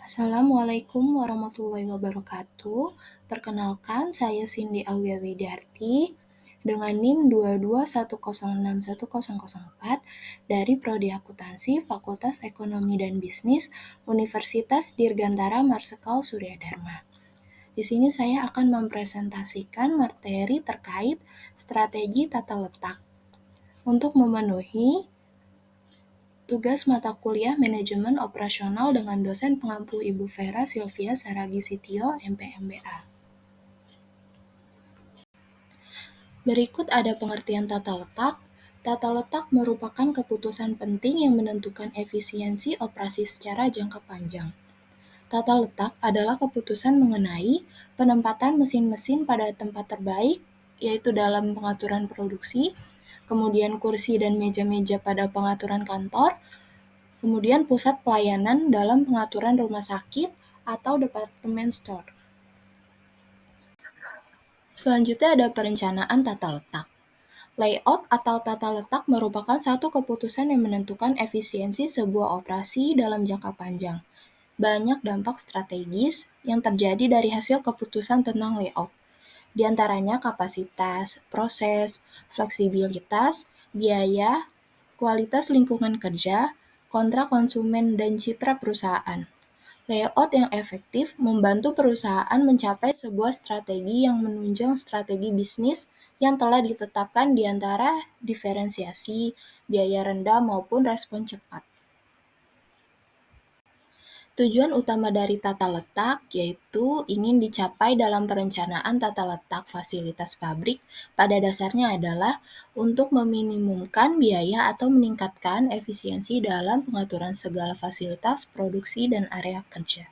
Assalamualaikum warahmatullahi wabarakatuh. Perkenalkan, saya Cindy Aulia Widarti dengan NIM 221061004 dari Prodi Akuntansi Fakultas Ekonomi dan Bisnis Universitas Dirgantara Marsekal Surya Dharma. Di sini saya akan mempresentasikan materi terkait strategi tata letak untuk memenuhi tugas mata kuliah Manajemen Operasional dengan dosen pengampu Ibu Vera Sylvia Saragi Sitio, MPMBA. Berikut ada pengertian tata letak. Tata letak merupakan keputusan penting yang menentukan efisiensi operasi secara jangka panjang. Tata letak adalah keputusan mengenai penempatan mesin-mesin pada tempat terbaik, yaitu dalam pengaturan produksi, kemudian kursi dan meja-meja pada pengaturan kantor, kemudian pusat pelayanan dalam pengaturan rumah sakit atau departemen store. Selanjutnya ada perencanaan tata letak. Layout atau tata letak merupakan satu keputusan yang menentukan efisiensi sebuah operasi dalam jangka panjang. Banyak dampak strategis yang terjadi dari hasil keputusan tentang layout. Di antaranya kapasitas, proses, fleksibilitas, biaya, kualitas lingkungan kerja, kontrak konsumen, dan citra perusahaan. Layout yang efektif membantu perusahaan mencapai sebuah strategi yang menunjang strategi bisnis yang telah ditetapkan di antara diferensiasi, biaya rendah maupun respon cepat. Tujuan utama dari tata letak yaitu ingin dicapai dalam perencanaan tata letak fasilitas pabrik pada dasarnya adalah untuk meminimumkan biaya atau meningkatkan efisiensi dalam pengaturan segala fasilitas produksi dan area kerja.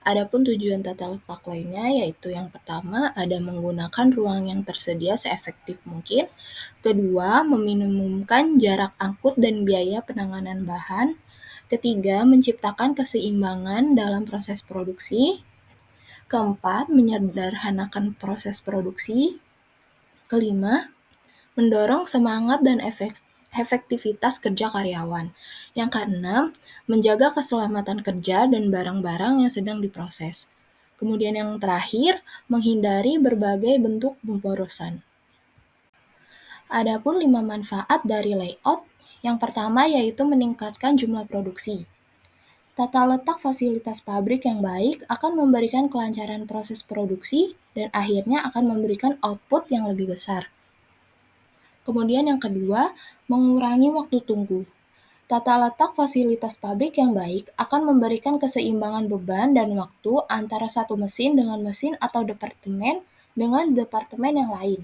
Adapun tujuan tata letak lainnya yaitu yang pertama ada menggunakan ruang yang tersedia seefektif mungkin, kedua meminimumkan jarak angkut dan biaya penanganan bahan, ketiga menciptakan keseimbangan dalam proses produksi, keempat menyederhanakan proses produksi, kelima mendorong semangat dan efektivitas kerja karyawan. Yang keenam, menjaga keselamatan kerja dan barang-barang yang sedang diproses. Kemudian yang terakhir, menghindari berbagai bentuk pemborosan. Adapun 5 manfaat dari layout, yang pertama yaitu meningkatkan jumlah produksi. Tata letak fasilitas pabrik yang baik akan memberikan kelancaran proses produksi dan akhirnya akan memberikan output yang lebih besar. Kemudian yang kedua, mengurangi waktu tunggu. Tata letak fasilitas pabrik yang baik akan memberikan keseimbangan beban dan waktu antara satu mesin dengan mesin atau departemen dengan departemen yang lain.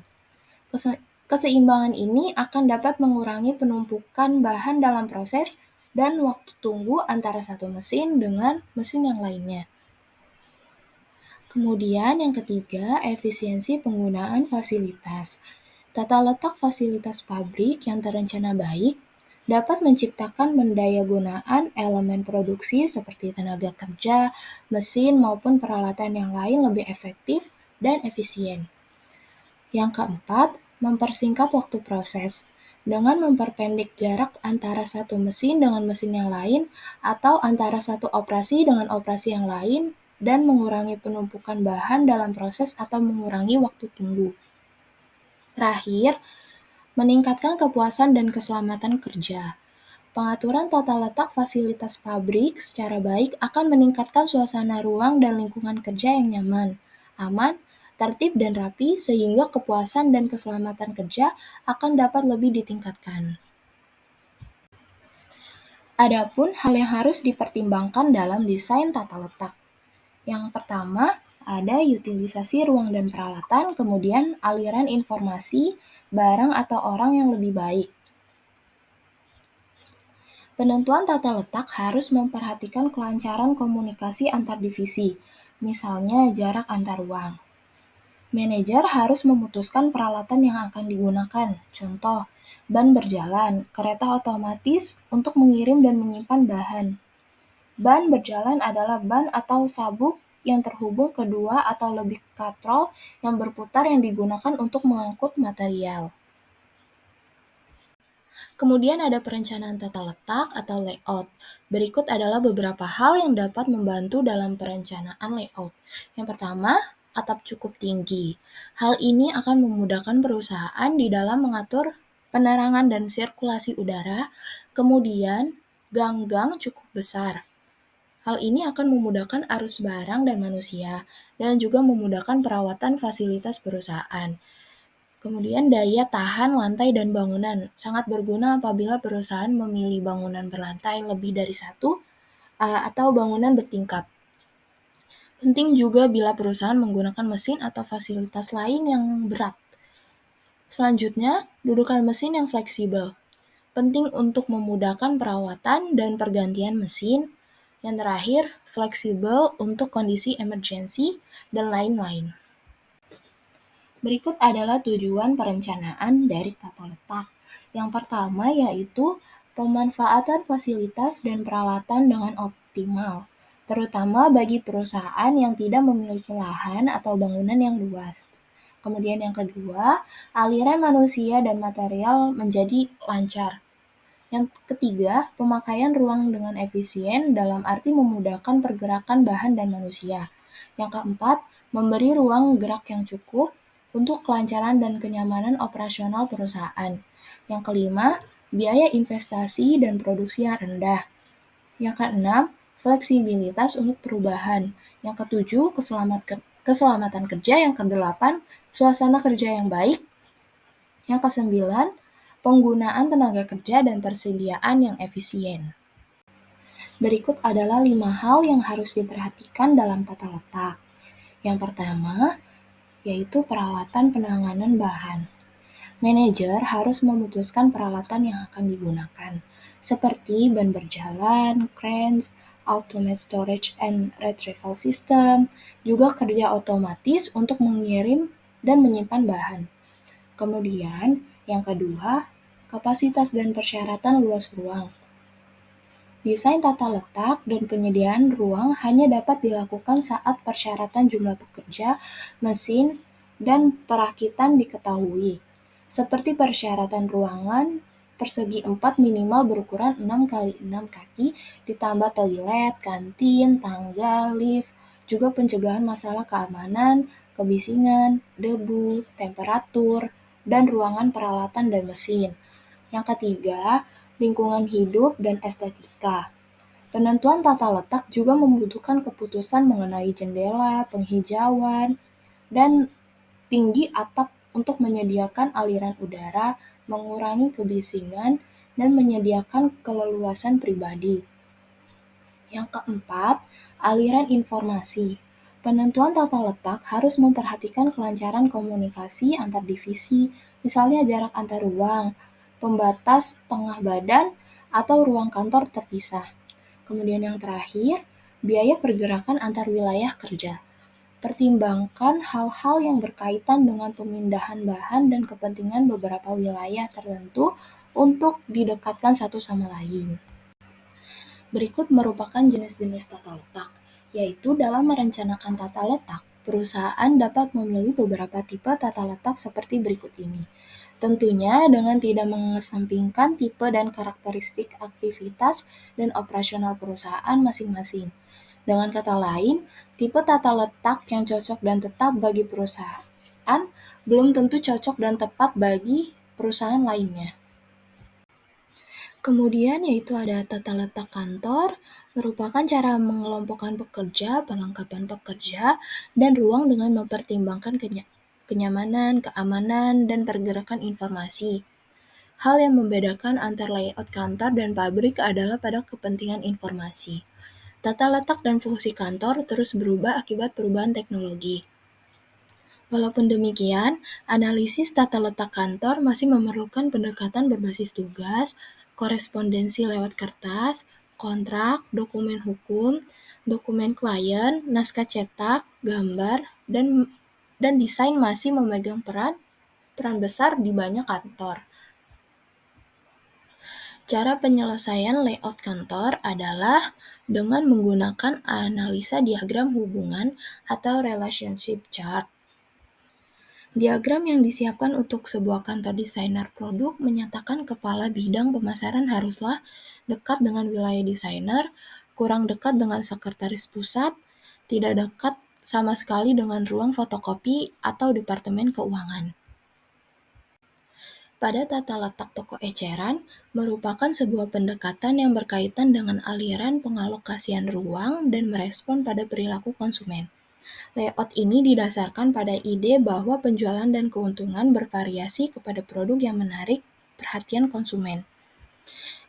Keseimbangan ini akan dapat mengurangi penumpukan bahan dalam proses dan waktu tunggu antara satu mesin dengan mesin yang lainnya. Kemudian yang ketiga, efisiensi penggunaan fasilitas. Tata letak fasilitas pabrik yang terencana baik dapat menciptakan pendayagunaan elemen produksi seperti tenaga kerja, mesin, maupun peralatan yang lain lebih efektif dan efisien. Yang keempat, mempersingkat waktu proses dengan memperpendek jarak antara satu mesin dengan mesin yang lain atau antara satu operasi dengan operasi yang lain dan mengurangi penumpukan bahan dalam proses atau mengurangi waktu tunggu. Terakhir, meningkatkan kepuasan dan keselamatan kerja. Pengaturan tata letak fasilitas pabrik secara baik akan meningkatkan suasana ruang dan lingkungan kerja yang nyaman, aman, tertib dan rapi sehingga kepuasan dan keselamatan kerja akan dapat lebih ditingkatkan. Adapun hal yang harus dipertimbangkan dalam desain tata letak. Yang pertama, ada utilisasi ruang dan peralatan, kemudian aliran informasi, barang atau orang yang lebih baik. Penentuan tata letak harus memperhatikan kelancaran komunikasi antar divisi, misalnya jarak antar ruang. Manajer harus memutuskan peralatan yang akan digunakan, contoh, ban berjalan, kereta otomatis untuk mengirim dan menyimpan bahan. Ban berjalan adalah ban atau sabuk yang terhubung ke dua atau lebih katrol yang berputar yang digunakan untuk mengangkut material. Kemudian ada perencanaan tata letak atau layout. Berikut adalah beberapa hal yang dapat membantu dalam perencanaan layout. Yang pertama, atap cukup tinggi. Hal ini akan memudahkan perusahaan di dalam mengatur penerangan dan sirkulasi udara. Kemudian, gang-gang cukup besar. Hal ini akan memudahkan arus barang dan manusia, dan juga memudahkan perawatan fasilitas perusahaan. Kemudian daya tahan lantai dan bangunan sangat berguna apabila perusahaan memilih bangunan berlantai lebih dari satu atau bangunan bertingkat. Penting juga bila perusahaan menggunakan mesin atau fasilitas lain yang berat. Selanjutnya, dudukan mesin yang fleksibel. Penting untuk memudahkan perawatan dan pergantian mesin. Yang terakhir, fleksibel untuk kondisi emergensi dan lain-lain. Berikut adalah tujuan perencanaan dari tata letak. Yang pertama yaitu pemanfaatan fasilitas dan peralatan dengan optimal, terutama bagi perusahaan yang tidak memiliki lahan atau bangunan yang luas. Kemudian yang kedua, aliran manusia dan material menjadi lancar. Yang ketiga, pemakaian ruang dengan efisien dalam arti memudahkan pergerakan bahan dan manusia. Yang keempat, memberi ruang gerak yang cukup untuk kelancaran dan kenyamanan operasional perusahaan. Yang kelima, biaya investasi dan produksi yang rendah. Yang keenam, fleksibilitas untuk perubahan. Yang ketujuh, keselamatan kerja. Yang kedelapan, suasana kerja yang baik. Yang kesembilan, penggunaan tenaga kerja dan persediaan yang efisien. Berikut adalah 5 hal yang harus diperhatikan dalam tata letak. Yang pertama, yaitu peralatan penanganan bahan. Manajer harus memutuskan peralatan yang akan digunakan, seperti ban berjalan, cranes, automated storage and retrieval system, juga kerja otomatis untuk mengirim dan menyimpan bahan. Kemudian, yang kedua, kapasitas dan persyaratan luas ruang. Desain tata letak dan penyediaan ruang hanya dapat dilakukan saat persyaratan jumlah pekerja, mesin, dan perakitan diketahui. Seperti persyaratan ruangan persegi 4 minimal berukuran 6 x 6 kaki, ditambah toilet, kantin, tangga, lift, juga pencegahan masalah keamanan, kebisingan, debu, temperatur, dan ruangan peralatan dan mesin. Yang ketiga, lingkungan hidup dan estetika. Penentuan tata letak juga membutuhkan keputusan mengenai jendela, penghijauan, dan tinggi atap untuk menyediakan aliran udara, mengurangi kebisingan, dan menyediakan keleluasan pribadi. Yang keempat, aliran informasi. Penentuan tata letak harus memperhatikan kelancaran komunikasi antar divisi, misalnya jarak antar ruang, pembatas tengah badan, atau ruang kantor terpisah. Kemudian yang terakhir, biaya pergerakan antar wilayah kerja. Pertimbangkan hal-hal yang berkaitan dengan pemindahan bahan dan kepentingan beberapa wilayah tertentu untuk didekatkan satu sama lain. Berikut merupakan jenis-jenis tata letak, yaitu dalam merencanakan tata letak, perusahaan dapat memilih beberapa tipe tata letak seperti berikut ini. Tentunya dengan tidak mengesampingkan tipe dan karakteristik aktivitas dan operasional perusahaan masing-masing. Dengan kata lain, tipe tata letak yang cocok dan tetap bagi perusahaan belum tentu cocok dan tepat bagi perusahaan lainnya. Kemudian yaitu ada tata letak kantor, merupakan cara mengelompokkan pekerja, perlengkapan pekerja, dan ruang dengan mempertimbangkan kenyamanan, keamanan, dan pergerakan informasi. Hal yang membedakan antara layout kantor dan pabrik adalah pada kepentingan informasi. Tata letak dan fungsi kantor terus berubah akibat perubahan teknologi. Walaupun demikian, analisis tata letak kantor masih memerlukan pendekatan berbasis tugas, korespondensi lewat kertas, kontrak, dokumen hukum, dokumen klien, naskah cetak, gambar, dan desain masih memegang peran besar di banyak kantor. Cara penyelesaian layout kantor adalah dengan menggunakan analisa diagram hubungan atau relationship chart. Diagram yang disiapkan untuk sebuah kantor desainer produk menyatakan kepala bidang pemasaran haruslah dekat dengan wilayah desainer, kurang dekat dengan sekretaris pusat, tidak dekat sama sekali dengan ruang fotokopi atau departemen keuangan. Pada tata letak toko eceran merupakan sebuah pendekatan yang berkaitan dengan aliran pengalokasian ruang dan merespon pada perilaku konsumen. Layout ini didasarkan pada ide bahwa penjualan dan keuntungan bervariasi kepada produk yang menarik perhatian konsumen.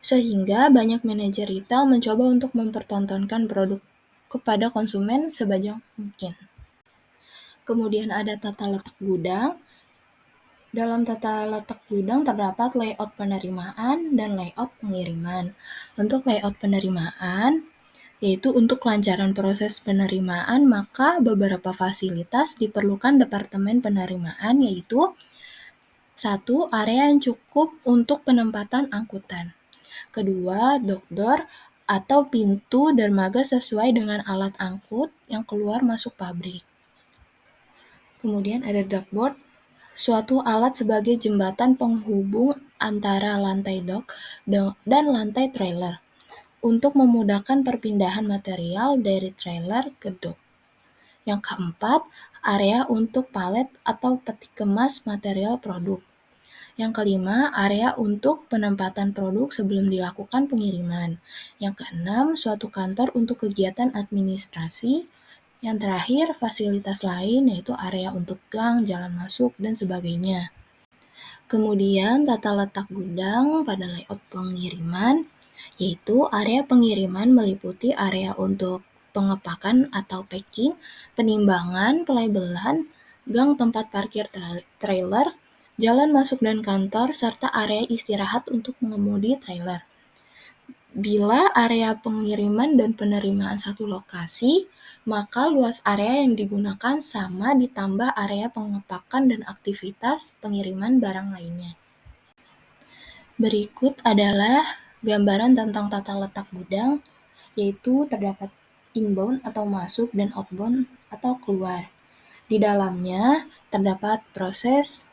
Sehingga banyak manajer retail mencoba untuk mempertontonkan produk kepada konsumen sebanyak mungkin. Kemudian ada tata letak gudang. Dalam tata letak gudang terdapat layout penerimaan dan layout pengiriman. Untuk layout penerimaan, yaitu untuk kelancaran proses penerimaan, maka beberapa fasilitas diperlukan departemen penerimaan, yaitu 1. Area yang cukup untuk penempatan angkutan. Kedua, dock door atau pintu dermaga sesuai dengan alat angkut yang keluar masuk pabrik. Kemudian ada duckboard, suatu alat sebagai jembatan penghubung antara lantai dock dan lantai trailer untuk memudahkan perpindahan material dari trailer ke dock. Yang keempat, area untuk palet atau peti kemas material produk. Yang kelima, area untuk penempatan produk sebelum dilakukan pengiriman. Yang keenam, suatu kantor untuk kegiatan administrasi. Yang terakhir, fasilitas lain yaitu area untuk gang, jalan masuk, dan sebagainya. Kemudian, tata letak gudang pada layout pengiriman, yaitu area pengiriman meliputi area untuk pengepakan atau packing, penimbangan, pelabelan, gang tempat parkir trailer, jalan masuk dan kantor, serta area istirahat untuk mengemudi trailer. Bila area pengiriman dan penerimaan satu lokasi, maka luas area yang digunakan sama ditambah area pengepakan dan aktivitas pengiriman barang lainnya. Berikut adalah gambaran tentang tata letak gudang, yaitu terdapat inbound atau masuk dan outbound atau keluar. Di dalamnya terdapat proses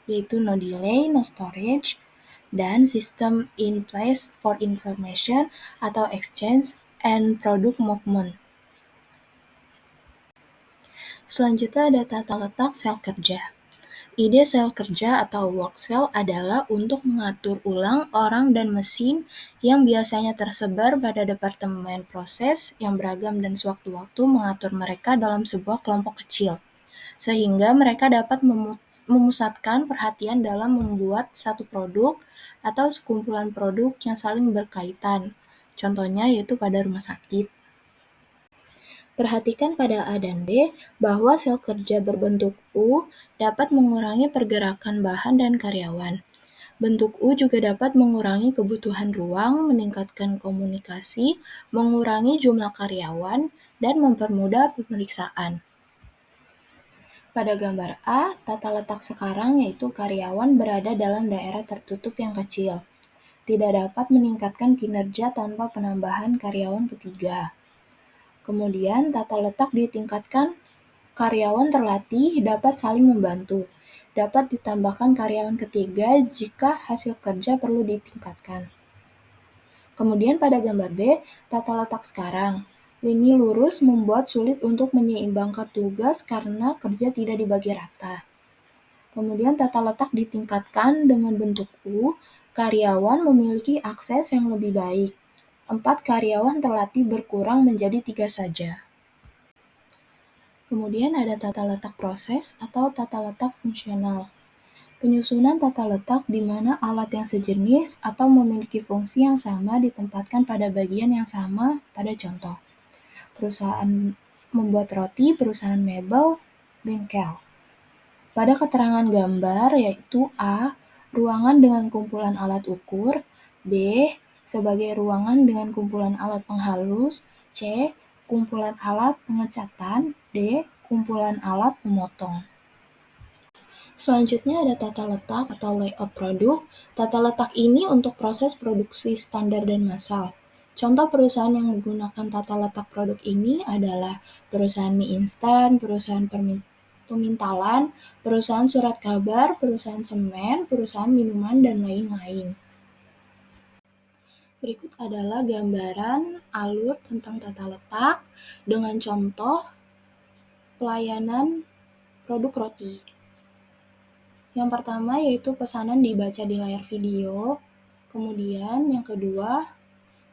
yaitu no delay, no storage, dan sistem in place for information atau exchange and product movement. Selanjutnya ada tata letak sel kerja. Ide sel kerja atau work cell adalah untuk mengatur ulang orang dan mesin yang biasanya tersebar pada departemen proses yang beragam dan sewaktu-waktu mengatur mereka dalam sebuah kelompok kecil, sehingga mereka dapat memusatkan perhatian dalam membuat satu produk atau sekumpulan produk yang saling berkaitan. Contohnya yaitu pada rumah sakit. Perhatikan pada A dan B bahwa sel kerja berbentuk U dapat mengurangi pergerakan bahan dan karyawan. Bentuk U juga dapat mengurangi kebutuhan ruang, meningkatkan komunikasi, mengurangi jumlah karyawan, dan mempermudah pemeriksaan. Pada gambar A, tata letak sekarang yaitu karyawan berada dalam daerah tertutup yang kecil. Tidak dapat meningkatkan kinerja tanpa penambahan karyawan ketiga. Kemudian tata letak ditingkatkan, karyawan terlatih dapat saling membantu. Dapat ditambahkan karyawan ketiga jika hasil kerja perlu ditingkatkan. Kemudian pada gambar B, tata letak sekarang. Lini lurus membuat sulit untuk menyeimbangkan tugas karena kerja tidak dibagi rata. Kemudian tata letak ditingkatkan dengan bentuk U, karyawan memiliki akses yang lebih baik. 4 karyawan terlatih berkurang menjadi 3 saja. Kemudian ada tata letak proses atau tata letak fungsional. Penyusunan tata letak di mana alat yang sejenis atau memiliki fungsi yang sama ditempatkan pada bagian yang sama pada contoh. Perusahaan membuat roti, perusahaan mebel, bengkel. Pada keterangan gambar yaitu A, ruangan dengan kumpulan alat ukur, B, sebagai ruangan dengan kumpulan alat penghalus, C, kumpulan alat pengecatan, D, kumpulan alat pemotong. Selanjutnya ada tata letak atau layout produk. Tata letak ini untuk proses produksi standar dan massal. Contoh perusahaan yang menggunakan tata letak produk ini adalah perusahaan mie instan, perusahaan pemintalan, perusahaan surat kabar, perusahaan semen, perusahaan minuman, dan lain-lain. Berikut adalah gambaran alur tentang tata letak dengan contoh pelayanan produk roti. Yang pertama yaitu pesanan dibaca di layar video, kemudian yang kedua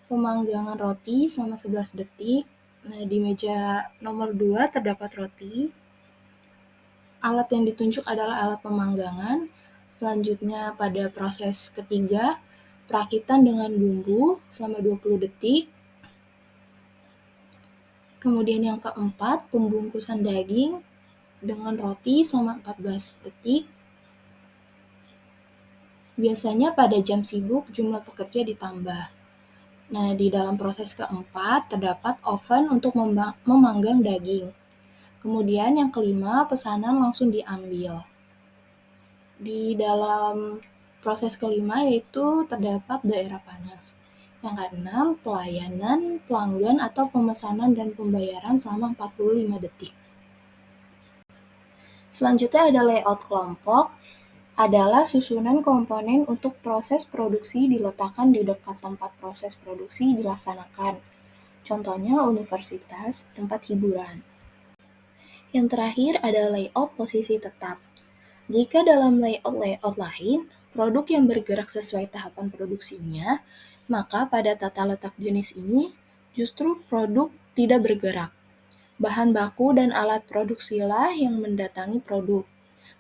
pemanggangan roti selama 11 detik. Nah, di meja nomor 2 terdapat roti. Alat yang ditunjuk adalah alat pemanggangan. Selanjutnya pada proses ketiga, perakitan dengan bumbu selama 20 detik. Kemudian yang keempat, pembungkusan daging dengan roti selama 14 detik. Biasanya pada jam sibuk jumlah pekerja ditambah. Nah, di dalam proses keempat terdapat oven untuk memanggang daging. Kemudian yang kelima, pesanan langsung diambil. Di dalam proses kelima yaitu terdapat daerah panas. Yang keenam, pelayanan pelanggan atau pemesanan dan pembayaran selama 45 detik. Selanjutnya ada layout kelompok, adalah susunan komponen untuk proses produksi diletakkan di dekat tempat proses produksi dilaksanakan. Contohnya universitas, tempat hiburan. Yang terakhir ada layout posisi tetap. Jika dalam layout lain, produk yang bergerak sesuai tahapan produksinya, maka pada tata letak jenis ini justru produk tidak bergerak. Bahan baku dan alat produksilah yang mendatangi produk.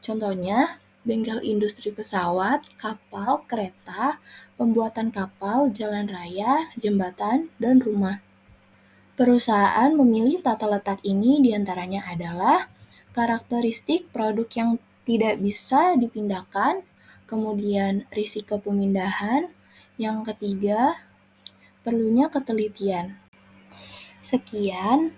Contohnya, bengkel industri pesawat, kapal, kereta, pembuatan kapal, jalan raya, jembatan, dan rumah. Perusahaan memilih tata letak ini diantaranya adalah karakteristik produk yang tidak bisa dipindahkan, kemudian risiko pemindahan, yang ketiga, perlunya ketelitian. Sekian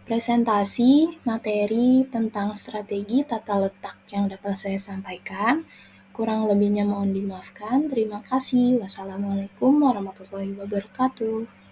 presentasi materi tentang strategi tata letak yang dapat saya sampaikan. Kurang lebihnya mohon dimaafkan. Terima kasih. Wassalamualaikum warahmatullahi wabarakatuh.